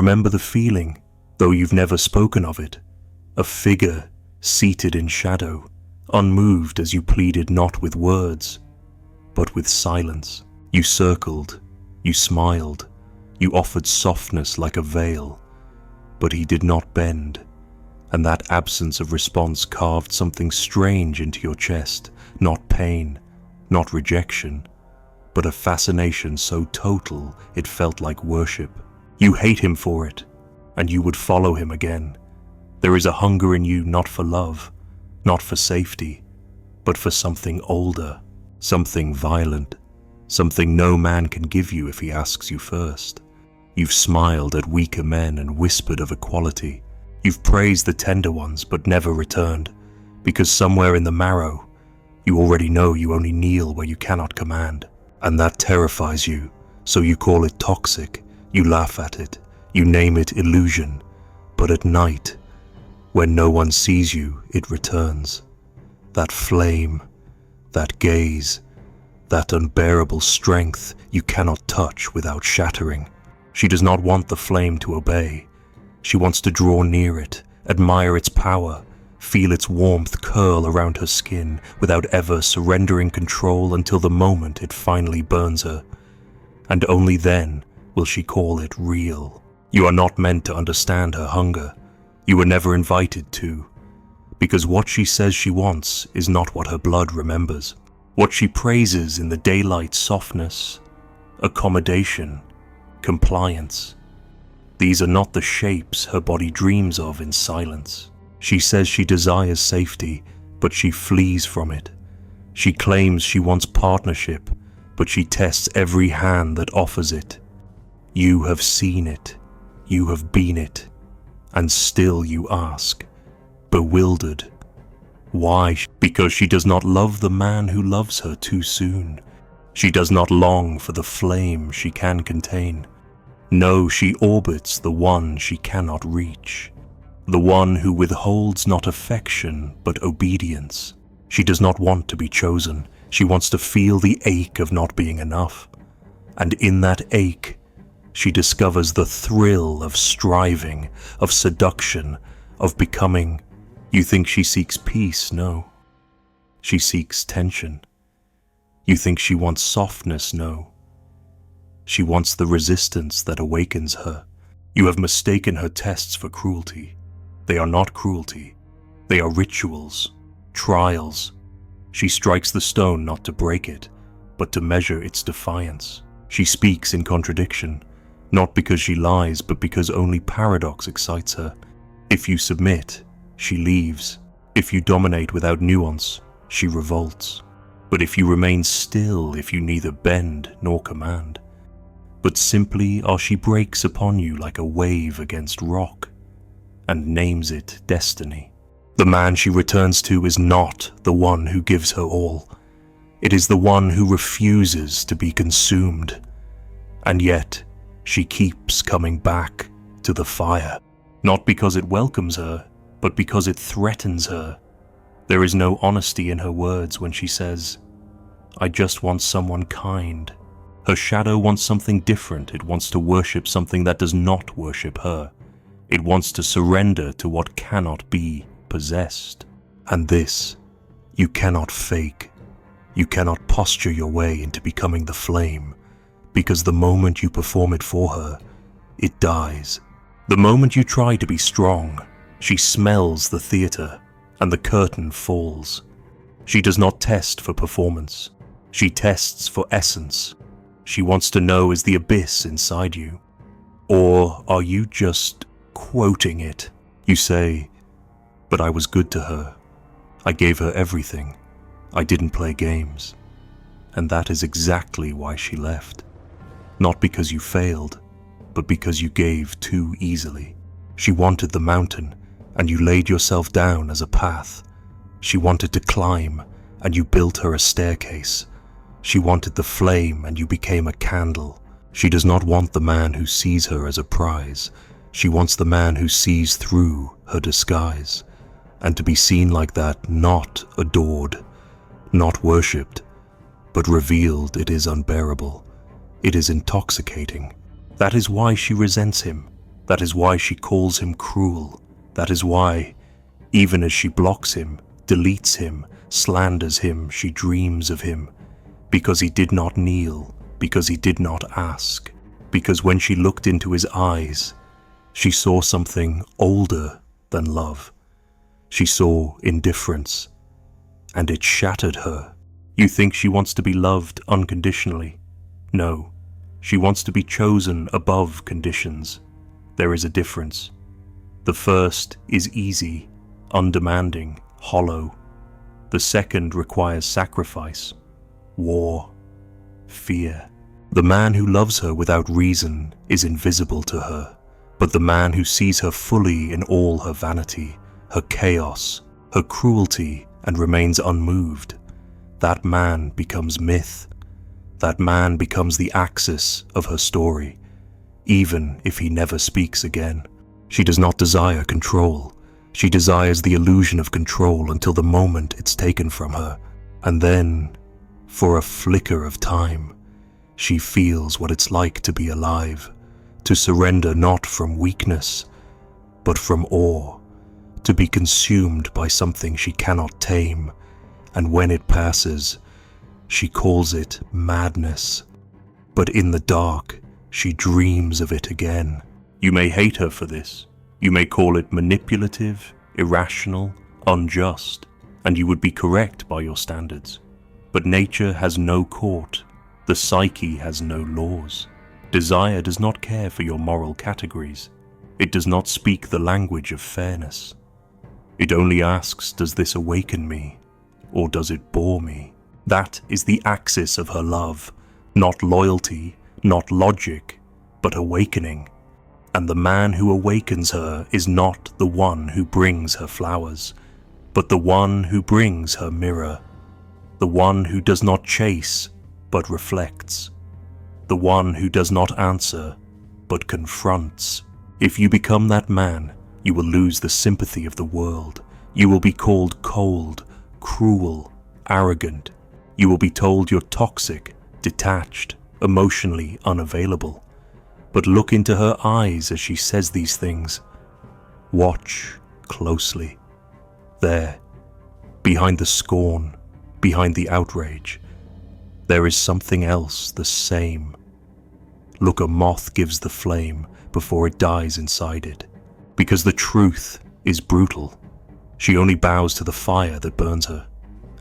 remember the feeling, though you've never spoken of it, a figure seated in shadow, unmoved as you pleaded not with words, but with silence. You circled, you smiled, you offered softness like a veil, but he did not bend, and that absence of response carved something strange into your chest, not pain, not rejection, but a fascination so total it felt like worship. You hate him for it, and you would follow him again. There is a hunger in you not for love, not for safety, but for something older, something violent, something no man can give you if he asks you first. You've smiled at weaker men and whispered of equality. You've praised the tender ones but never returned, because somewhere in the marrow, you already know you only kneel where you cannot command. And that terrifies you, so you call it toxic, you laugh at it, you name it illusion. But at night, when no one sees you, it returns. That flame, that gaze, that unbearable strength you cannot touch without shattering. She does not want the flame to obey. She wants to draw near it, admire its power, feel its warmth curl around her skin without ever surrendering control until the moment it finally burns her. And only then will she call it real. You are not meant to understand her hunger. You were never invited to, because what she says she wants is not what her blood remembers. What she praises in the daylight softness, accommodation, compliance. These are not the shapes her body dreams of in silence. She says she desires safety, but she flees from it. She claims she wants partnership, but she tests every hand that offers it. You have seen it, you have been it, and still you ask, bewildered, why? Because she does not love the man who loves her too soon. She does not long for the flame she can contain. No, she orbits the one she cannot reach, the one who withholds not affection but obedience. She does not want to be chosen. She wants to feel the ache of not being enough. And in that ache, she discovers the thrill of striving, of seduction, of becoming. You think she seeks peace? No. She seeks tension. You think she wants softness? No. She wants the resistance that awakens her. You have mistaken her tests for cruelty. They are not cruelty. They are rituals, trials. She strikes the stone not to break it, but to measure its defiance. She speaks in contradiction, not because she lies, but because only paradox excites her. If you submit, she leaves. If you dominate without nuance, she revolts. But if you remain still, if you neither bend nor command, but simply are, she breaks upon you like a wave against rock, and names it destiny. The man she returns to is not the one who gives her all. It is the one who refuses to be consumed. And yet, she keeps coming back to the fire, not because it welcomes her, but because it threatens her. There is no honesty in her words when she says, I just want someone kind. Her shadow wants something different. It wants to worship something that does not worship her. It wants to surrender to what cannot be possessed. And this, you cannot fake. You cannot posture your way into becoming the flame, because the moment you perform it for her, it dies. The moment you try to be strong, she smells the theater, and the curtain falls. She does not test for performance. She tests for essence. She wants to know, is the abyss inside you? Or are you just quoting it? You say, but I was good to her. I gave her everything. I didn't play games. And that is exactly why she left. Not because you failed, but because you gave too easily. She wanted the mountain, and you laid yourself down as a path. She wanted to climb, and you built her a staircase. She wanted the flame, and you became a candle. She does not want the man who sees her as a prize. She wants the man who sees through her disguise. And to be seen like that, not adored, not worshipped, but revealed, it is unbearable. It is intoxicating. That is why she resents him. That is why she calls him cruel. That is why, even as she blocks him, deletes him, slanders him, she dreams of him. Because he did not kneel, because he did not ask. Because when she looked into his eyes, she saw something older than love. She saw indifference, and it shattered her. You think she wants to be loved unconditionally? No, she wants to be chosen above conditions. There is a difference. The first is easy, undemanding, hollow. The second requires sacrifice, war, fear. The man who loves her without reason is invisible to her, but the man who sees her fully in all her vanity, her chaos, her cruelty, and remains unmoved, that man becomes myth. That man becomes the axis of her story, even if he never speaks again. She does not desire control. She desires the illusion of control until the moment it's taken from her, and then, for a flicker of time, she feels what it's like to be alive, to surrender not from weakness, but from awe, to be consumed by something she cannot tame, and when it passes, she calls it madness. But in the dark, she dreams of it again. You may hate her for this. You may call it manipulative, irrational, unjust, and you would be correct by your standards. But nature has no court. The psyche has no laws. Desire does not care for your moral categories. It does not speak the language of fairness. It only asks, does this awaken me, or does it bore me? That is the axis of her love, not loyalty, not logic, but awakening. And the man who awakens her is not the one who brings her flowers, but the one who brings her mirror, the one who does not chase, but reflects, the one who does not answer, but confronts. If you become that man, you will lose the sympathy of the world. You will be called cold, cruel, arrogant. You will be told you're toxic, detached, emotionally unavailable. But look into her eyes as she says these things. Watch closely. There, behind the scorn, behind the outrage, there is something else the same. Look, a moth gives the flame before it dies inside it. Because the truth is brutal. She only bows to the fire that burns her.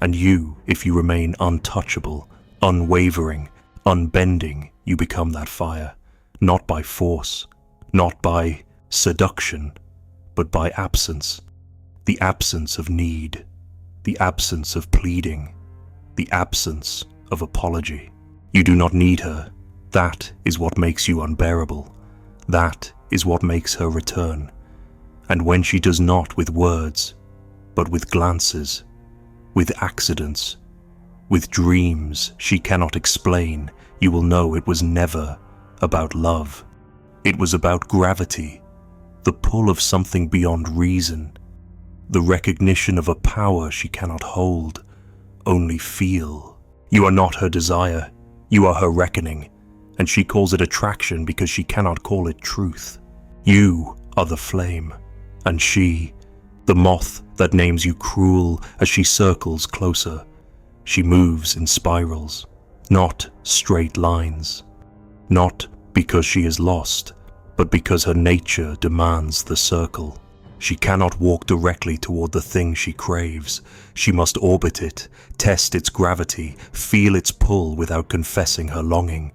And you, if you remain untouchable, unwavering, unbending, you become that fire. Not by force, not by seduction, but by absence. The absence of need, the absence of pleading, the absence of apology. You do not need her. That is what makes you unbearable. That is what makes her return. And when she does not with words, but with glances, with accidents, with dreams she cannot explain, you will know it was never about love. It was about gravity, the pull of something beyond reason, the recognition of a power she cannot hold, only feel. You are not her desire, you are her reckoning, and she calls it attraction because she cannot call it truth. You are the flame, and she, the moth that names you cruel as she circles closer. She moves in spirals, not straight lines. Not because she is lost, but because her nature demands the circle. She cannot walk directly toward the thing she craves. She must orbit it, test its gravity, feel its pull without confessing her longing.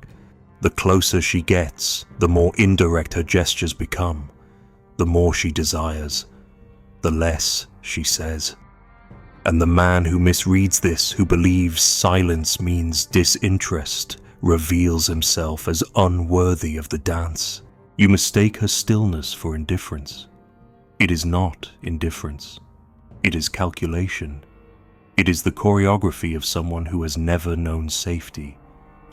The closer she gets, the more indirect her gestures become. The more she desires, the less she says. And the man who misreads this, who believes silence means disinterest, reveals himself as unworthy of the dance. You mistake her stillness for indifference. It is not indifference. It is calculation. It is the choreography of someone who has never known safety,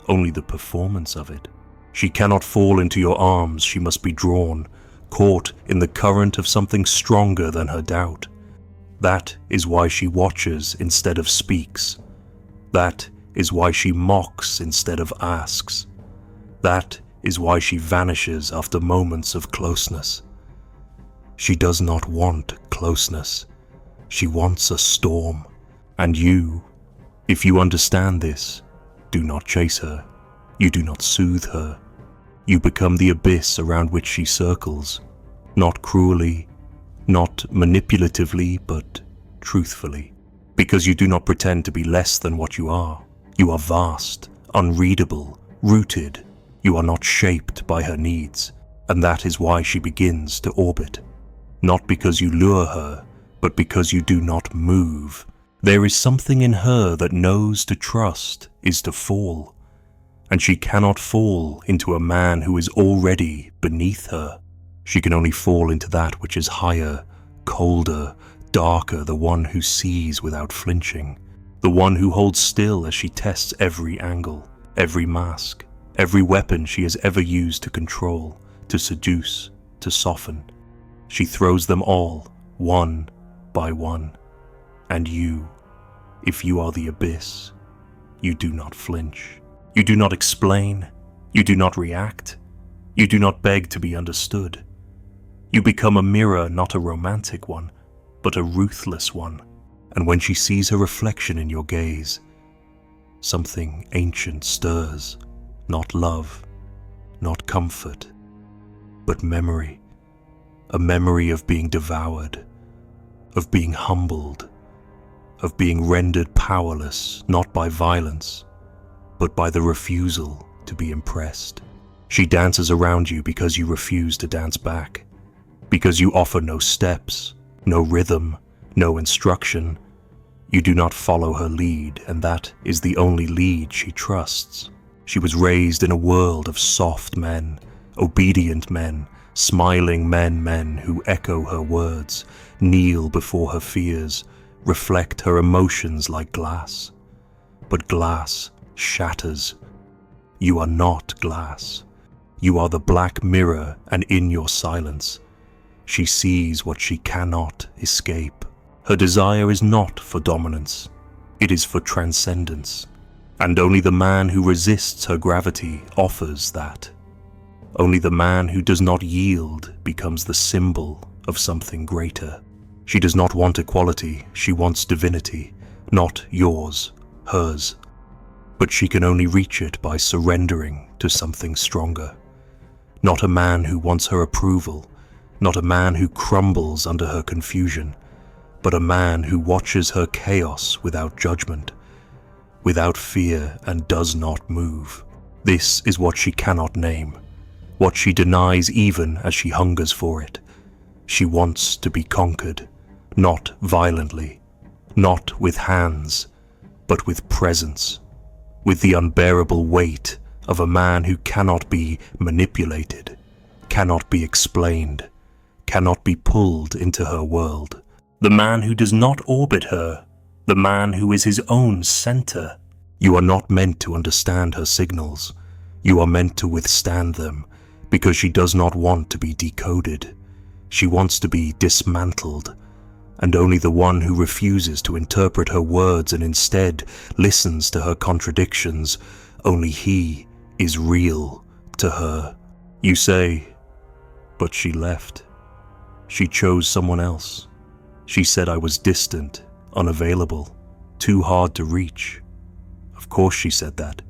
only the performance of it. She cannot fall into your arms, she must be drawn, caught in the current of something stronger than her doubt. That is why she watches instead of speaks. That is why she mocks instead of asks. That is why she vanishes after moments of closeness. She does not want closeness. She wants a storm. And you, if you understand this, do not chase her. You do not soothe her. You become the abyss around which she circles, not cruelly, not manipulatively, but truthfully. Because you do not pretend to be less than what you are. You are vast, unreadable, rooted. You are not shaped by her needs, and that is why she begins to orbit. Not because you lure her, but because you do not move. There is something in her that knows to trust is to fall, and she cannot fall into a man who is already beneath her. She can only fall into that which is higher, colder, darker, the one who sees without flinching, the one who holds still as she tests every angle, every mask, every weapon she has ever used to control, to seduce, to soften. She throws them all, one by one. And you, if you are the abyss, you do not flinch. You do not explain. You do not react. You do not beg to be understood. You become a mirror, not a romantic one, but a ruthless one. And when she sees her reflection in your gaze, something ancient stirs, not love, not comfort, but memory. A memory of being devoured, of being humbled, of being rendered powerless, not by violence, but by the refusal to be impressed. She dances around you because you refuse to dance back, because you offer no steps, no rhythm, no instruction. You do not follow her lead, and that is the only lead she trusts. She was raised in a world of soft men, obedient men, smiling men who echo her words, kneel before her fears, reflect her emotions like glass. But glass shatters. You are not glass. You are the black mirror, and in your silence, she sees what she cannot escape. Her desire is not for dominance. It is for transcendence. And only the man who resists her gravity offers that. Only the man who does not yield becomes the symbol of something greater. She does not want equality, she wants divinity, not yours, hers. But she can only reach it by surrendering to something stronger. Not a man who wants her approval, not a man who crumbles under her confusion, but a man who watches her chaos without judgment, without fear, and does not move. This is what she cannot name, what she denies even as she hungers for it. She wants to be conquered, not violently, not with hands, but with presence, with the unbearable weight of a man who cannot be manipulated, cannot be explained, cannot be pulled into her world. The man who does not orbit her, the man who is his own center. You are not meant to understand her signals. You are meant to withstand them, because she does not want to be decoded. She wants to be dismantled, and only the one who refuses to interpret her words and instead listens to her contradictions, only he is real to her. You say, but she left. She chose someone else. She said I was distant, unavailable, too hard to reach. Of course she said that,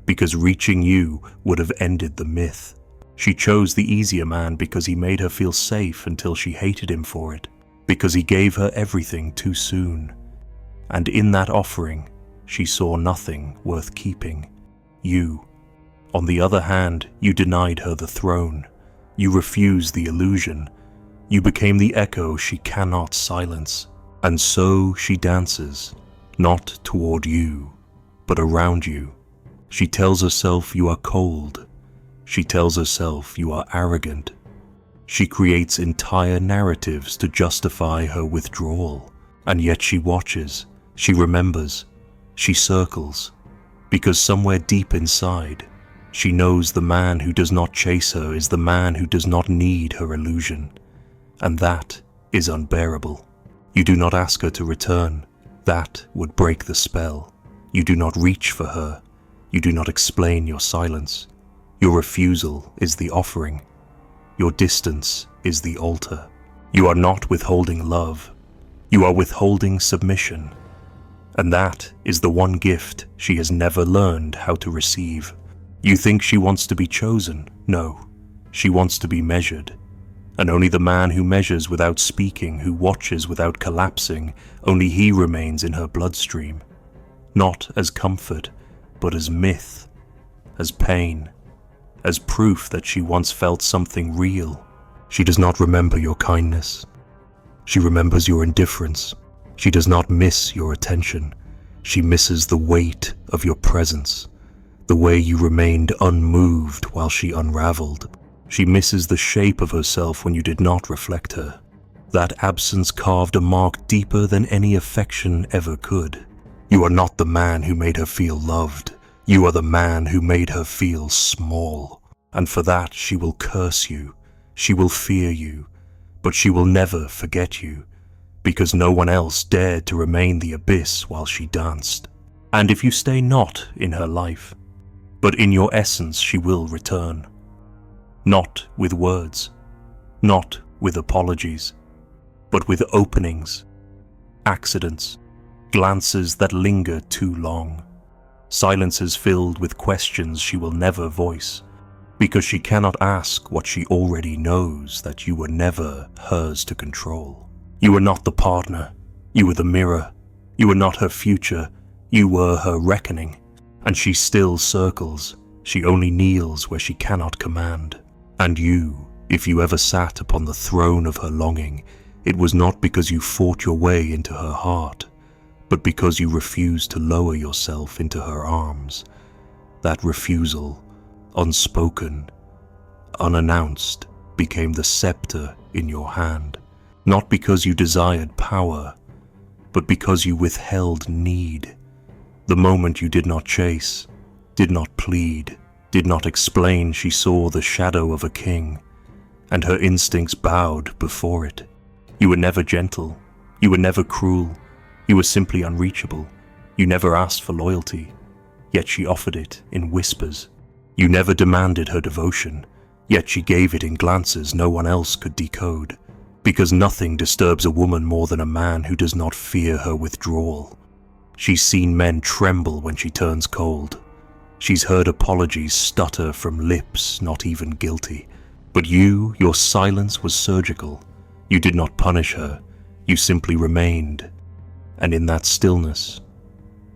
because reaching you would have ended the myth. She chose the easier man because he made her feel safe until she hated him for it, because he gave her everything too soon. And in that offering, she saw nothing worth keeping. You. On the other hand, you denied her the throne. You refused the illusion. You became the echo she cannot silence. And so she dances, not toward you, but around you. She tells herself you are cold. She tells herself you are arrogant. She creates entire narratives to justify her withdrawal. And yet she watches, she remembers, she circles, because somewhere deep inside, she knows the man who does not chase her is the man who does not need her illusion. And that is unbearable. You do not ask her to return. That would break the spell. You do not reach for her. You do not explain your silence. Your refusal is the offering. Your distance is the altar. You are not withholding love. You are withholding submission. And that is the one gift she has never learned how to receive. You think she wants to be chosen? No, she wants to be measured. And only the man who measures without speaking, who watches without collapsing, only he remains in her bloodstream. Not as comfort, but as myth, as pain, as proof that she once felt something real. She does not remember your kindness. She remembers your indifference. She does not miss your attention. She misses the weight of your presence, the way you remained unmoved while she unraveled. She misses the shape of herself when you did not reflect her. That absence carved a mark deeper than any affection ever could. You are not the man who made her feel loved. You are the man who made her feel small. And for that she will curse you. She will fear you. But she will never forget you, because no one else dared to remain the abyss while she danced. And if you stay not in her life, but in your essence she will return. Not with words, not with apologies, but with openings, accidents, glances that linger too long, silences filled with questions she will never voice, because she cannot ask what she already knows that you were never hers to control. You were not the partner, you were the mirror. You were not her future, you were her reckoning. And she still circles, she only kneels where she cannot command. And you, if you ever sat upon the throne of her longing, it was not because you fought your way into her heart, but because you refused to lower yourself into her arms. That refusal, unspoken, unannounced, became the scepter in your hand, not because you desired power, but because you withheld need. The moment you did not chase, did not plead, did not explain, she saw the shadow of a king, and her instincts bowed before it. You were never gentle, you were never cruel, you were simply unreachable. You never asked for loyalty, yet she offered it in whispers. You never demanded her devotion, yet she gave it in glances no one else could decode. Because nothing disturbs a woman more than a man who does not fear her withdrawal. She's seen men tremble when she turns cold. She's heard apologies stutter from lips not even guilty. But you, your silence was surgical. You did not punish her, you simply remained. And in that stillness,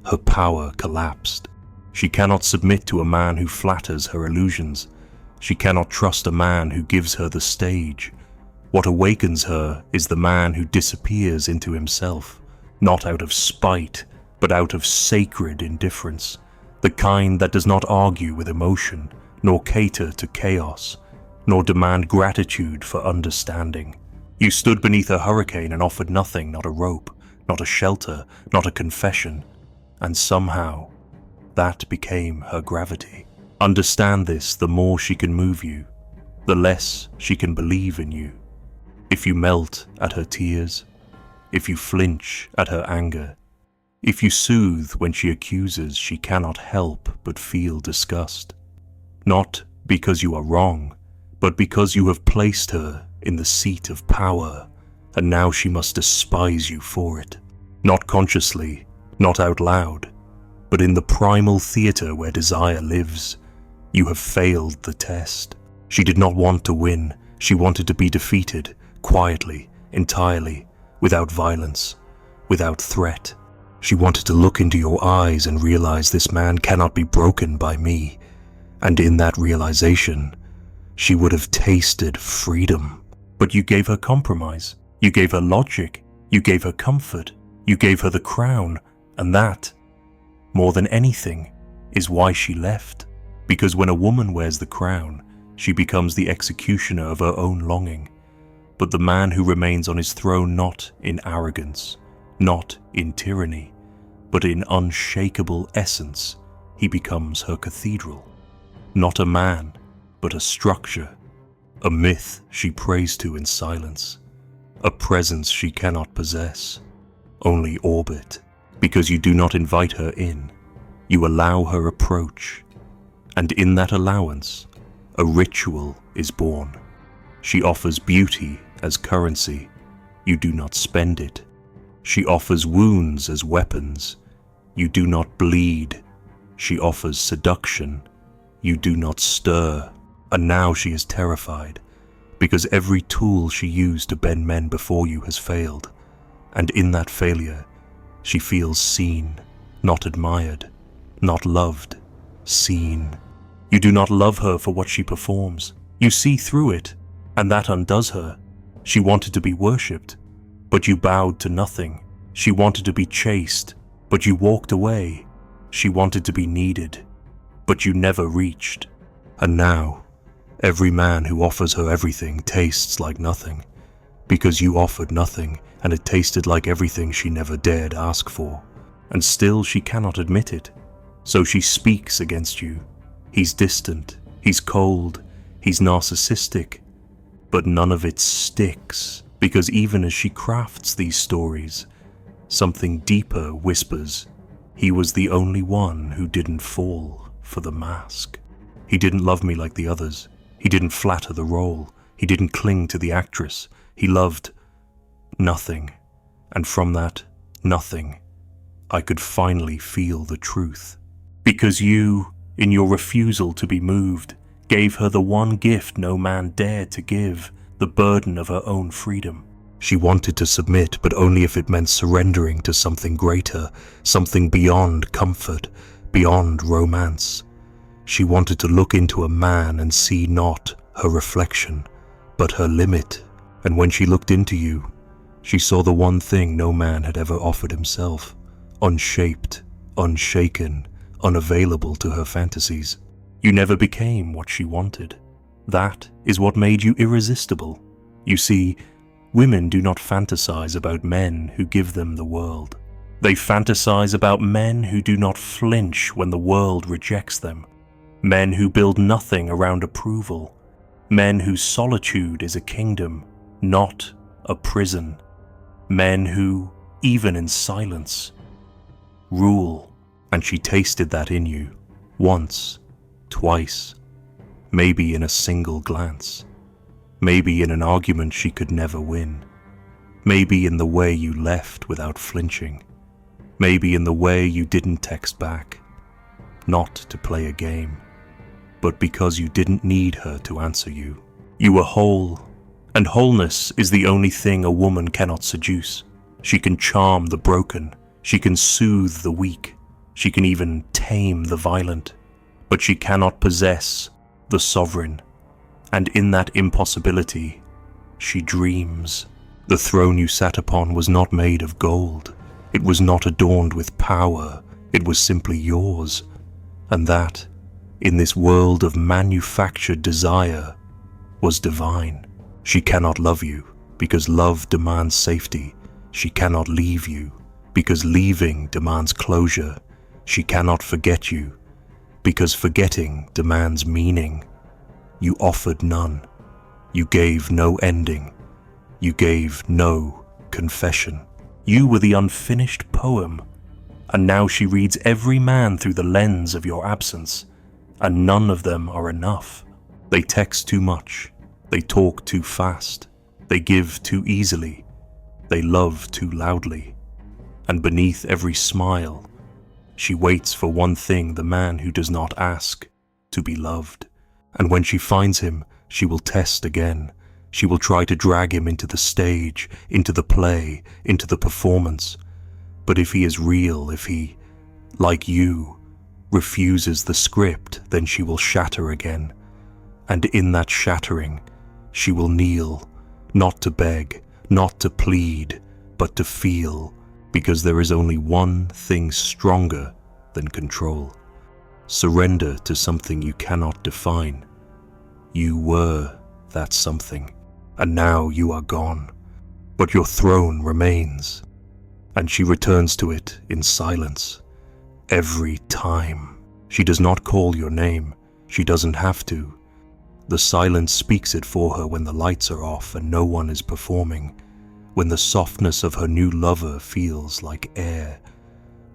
her power collapsed. She cannot submit to a man who flatters her illusions. She cannot trust a man who gives her the stage. What awakens her is the man who disappears into himself, not out of spite, but out of sacred indifference, the kind that does not argue with emotion, nor cater to chaos, nor demand gratitude for understanding. You stood beneath a hurricane and offered nothing, not a rope, not a shelter, not a confession, and somehow that became her gravity. Understand this, the more she can move you, the less she can believe in you. If you melt at her tears, if you flinch at her anger, if you soothe when she accuses, she cannot help but feel disgust. Not because you are wrong, but because you have placed her in the seat of power, and now she must despise you for it. Not consciously, not out loud, but in the primal theater where desire lives. You have failed the test. She did not want to win, she wanted to be defeated, quietly, entirely, without violence, without threat. She wanted to look into your eyes and realize this man cannot be broken by me. And in that realization, she would have tasted freedom. But you gave her compromise, you gave her logic, you gave her comfort, you gave her the crown, and that, more than anything, is why she left. Because when a woman wears the crown, she becomes the executioner of her own longing. But the man who remains on his throne not in arrogance, not in tyranny, but in unshakable essence, he becomes her cathedral. Not a man, but a structure, a myth she prays to in silence, a presence she cannot possess, only orbit. Because you do not invite her in, you allow her approach, and in that allowance, A ritual is born. She offers beauty as currency. You do not spend it. She offers wounds as weapons. You do not bleed. She offers seduction. You do not stir. And now she is terrified, because every tool she used to bend men before you has failed. And in that failure, she feels seen, not admired, not loved, seen. You do not love her for what she performs. You see through it, and that undoes her. She wanted to be worshipped, but you bowed to nothing. She wanted to be chased, but you walked away. She wanted to be needed, but you never reached. And now, every man who offers her everything tastes like nothing, because you offered nothing, and it tasted like everything she never dared ask for. And still she cannot admit it. So she speaks against you. He's distant, he's cold, he's narcissistic. But none of it sticks, because even as she crafts these stories, something deeper whispers, he was the only one who didn't fall for the mask. He didn't love me like the others. He didn't flatter the role. He didn't cling to the actress. He loved nothing. And from that nothing, I could finally feel the truth. Because you, in your refusal to be moved, gave her the one gift no man dared to give, the burden of her own freedom. She wanted to submit, but only if it meant surrendering to something greater, something beyond comfort, beyond romance. She wanted to look into a man and see not her reflection, but her limit. And when she looked into you, she saw the one thing no man had ever offered himself, unshaped, unshaken, unavailable to her fantasies. You never became what she wanted. That is what made you irresistible. You see, women do not fantasize about men who give them the world. They fantasize about men who do not flinch when the world rejects them. Men who build nothing around approval. Men whose solitude is a kingdom, not a prison. Men who, even in silence, rule. And she tasted that in you, once, twice, maybe in a single glance, maybe in an argument she could never win, maybe in the way you left without flinching, maybe in the way you didn't text back, not to play a game, but because you didn't need her to answer you. You were whole, and wholeness is the only thing a woman cannot seduce. She can charm the broken, she can soothe the weak, she can even tame the violent, but she cannot possess the sovereign. And in that impossibility, she dreams. The throne you sat upon was not made of gold. It was not adorned with power. It was simply yours. And that, in this world of manufactured desire, was divine. She cannot love you, because love demands safety. She cannot leave you, because leaving demands closure. She cannot forget you, because forgetting demands meaning. You offered none. You gave no ending. You gave no confession. You were the unfinished poem, and now she reads every man through the lens of your absence, and none of them are enough. They text too much. They talk too fast. They give too easily. They love too loudly. And beneath every smile, she waits for one thing, the man who does not ask, to be loved. And when she finds him, she will test again. She will try to drag him into the stage, into the play, into the performance. But if he is real, if he, like you, refuses the script, then she will shatter again. And in that shattering, she will kneel, not to beg, not to plead, but to feel, because there is only one thing stronger than control. Surrender to something you cannot define. You were that something, and now you are gone, but your throne remains. And she returns to it in silence, every time. She does not call your name. She doesn't have to. The silence speaks it for her when the lights are off and no one is performing, when the softness of her new lover feels like air,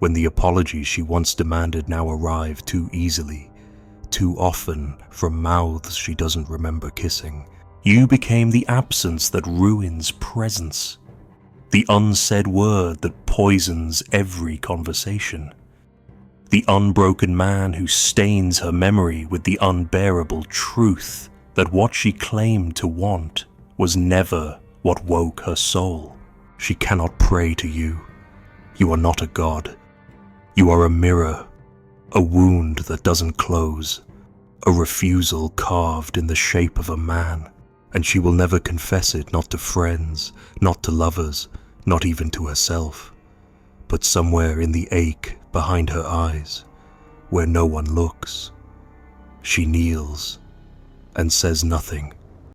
when the apologies she once demanded now arrive too easily, too often from mouths she doesn't remember kissing. You became the absence that ruins presence, the unsaid word that poisons every conversation, the unbroken man who stains her memory with the unbearable truth that what she claimed to want was never what woke her soul. She cannot pray to you. You are not a god. You are a mirror, a wound that doesn't close, a refusal carved in the shape of a man, and she will never confess it, not to friends, not to lovers, not even to herself, but somewhere in the ache behind her eyes, where no one looks, she kneels and says nothing.